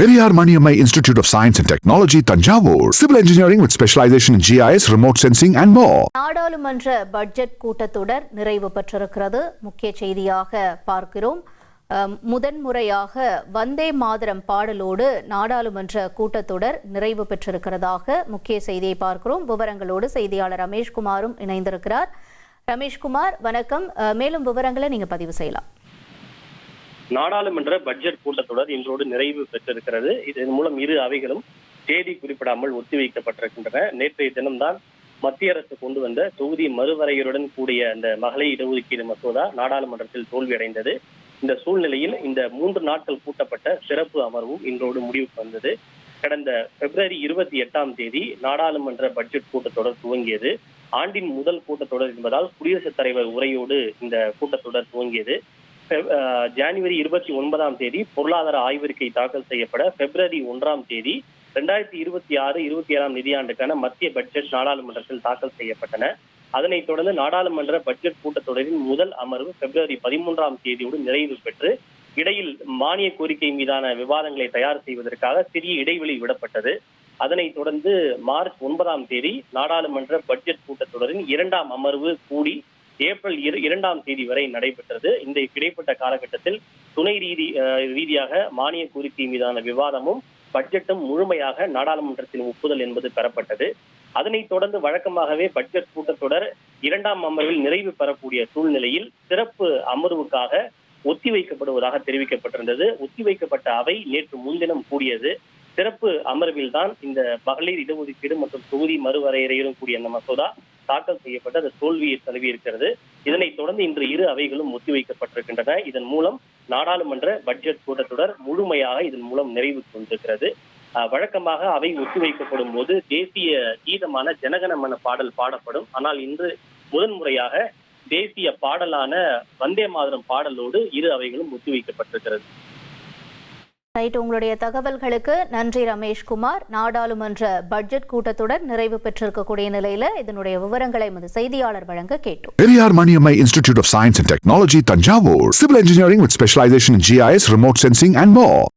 Periyar Maniammai Institute of Science and Technology, Tanjavur. Civil engineering with specialization in GIS, remote sensing and more. நாடாளுமன்ற budget கூட்டத்தொடர் நிறைவு பெற்றிருக்கிறது. முக்கிய செய்தியாக பார்க்கிறோம். முதன்முறையாக வந்தே மாதரம் பாடலோடு நாடாளுமன்ற கூட்டத்தொடர் நிறைவு பெற்றிருக்கிறதாக முக்கிய செய்தியை பார்க்கிறோம். விவரங்களோடு செய்தியாளர் ரமேஷ்குமாரும் இணைந்திருக்கிறார். ரமேஷ்குமார், வணக்கம். மேலும் விவரங்களை நீங்க பதிவு செய்யலாம். நாடாளுமன்ற பட்ஜெட் கூட்டத்தொடர் இன்றோடு நிறைவு பெற்றிருக்கிறது. இதன் மூலம் இரு அவைகளும் தேதி குறிப்பிடாமல் ஒத்திவைக்கப்பட்டிருக்கின்றன. நேற்றைய தினம்தான் மத்திய அரசு கொண்டு வந்த தொகுதி மறுவரையறுடன் கூடிய அந்த மகளிர் இடஒதுக்கீடு மசோதா நாடாளுமன்றத்தில் தோல்வியடைந்தது. இந்த சூழ்நிலையில் இந்த 3 நாட்கள் கூட்டப்பட்ட சிறப்பு அமர்வும் இன்றோடு முடிவுக்கு வந்தது. கடந்த பிப்ரவரி 28ஆம் தேதி நாடாளுமன்ற பட்ஜெட் கூட்டத்தொடர் துவங்கியது. ஆண்டின் முதல் கூட்டத்தொடர் என்பதால் குடியரசுத் தலைவர் உரையோடு இந்த கூட்டத்தொடர் துவங்கியது. ஜனவரி 29ஆம் தேதி பொருளாதார ஆய்வறிக்கை தாக்கல் செய்யப்பட பிப்ரவரி 1ஆம் தேதி 2026-27ஆம் நிதியாண்டுக்கான மத்திய பட்ஜெட் நாடாளுமன்றத்தில் தாக்கல் செய்யப்பட்டன. அதனைத் தொடர்ந்து நாடாளுமன்ற பட்ஜெட் கூட்டத்தொடரின் முதல் அமர்வு பிப்ரவரி 13ஆம் தேதியோடு நிறைவு பெற்று இடையில் மானிய கோரிக்கை மீதான விவாதங்களை தயார் செய்வதற்காக சிறிய இடைவெளி விடப்பட்டது. அதனைத் தொடர்ந்து மார்ச் 9ஆம் தேதி நாடாளுமன்ற பட்ஜெட் கூட்டத்தொடரின் 2ஆம் அமர்வு கூடி ஏப்ரல் 2ஆம் தேதி வரை நடைபெற்றது. இந்த இடைப்பட்ட காலகட்டத்தில் துணை ரீதியாக மானிய கோரிக்கை மீதான விவாதமும் பட்ஜெட்டும் முழுமையாக நாடாளுமன்றத்தின் ஒப்புதல் என்பது பெறப்பட்டது. அதனைத் தொடர்ந்து வழக்கமாகவே பட்ஜெட் கூட்டத்தொடர் 2ஆம் அமர்வில் நிறைவு பெறக்கூடிய சூழ்நிலையில் சிறப்பு அமர்வுக்காக ஒத்திவைக்கப்படுவதாக தெரிவிக்கப்பட்டிருந்தது. ஒத்திவைக்கப்பட்ட அவை நேற்று முன்தினம் கூடியது. சிறப்பு அமர்வில் தான் இந்த மகளிர் இடஒதுக்கீடு மற்றும் தொகுதி மறுவரையறையுடன் கூடிய அந்த மசோதா தாக்கல் செய்யப்பட்டு அது தோல்வியை தழுவி இருக்கிறது. இதனைத் தொடர்ந்து இன்று இரு அவைகளும் ஒத்திவைக்கப்பட்டிருக்கின்றன. இதன் மூலம் நாடாளுமன்ற பட்ஜெட் கூட்டத்தொடர் முழுமையாக இதன் மூலம் நிறைவுக்கு வந்திருக்கிறது. வழக்கமாக அவை ஒத்திவைக்கப்படும் போது தேசிய கீதமான ஜனகணமன பாடல் பாடப்படும். ஆனால் இன்று முதன்முறையாக தேசிய பாடலான வந்தே மாதரம் பாடலோடு இரு அவைகளும் ஒத்திவைக்கப்பட்டிருக்கிறது. உங்களுடைய தகவல்களுக்கு நன்றி ரமேஷ்குமார். நாடாளுமன்ற பட்ஜெட் கூட்டத்தொடர் நிறைவு பெற்றிருக்கக்கூடிய நிலையில இதனுடைய விவரங்களை எமது செய்தியாளர் வழங்க கேட்டோம். Periyar Maniammai Institute of Science and Technology, Tanjavur. Civil engineering with specialization in GIS, remote sensing and more.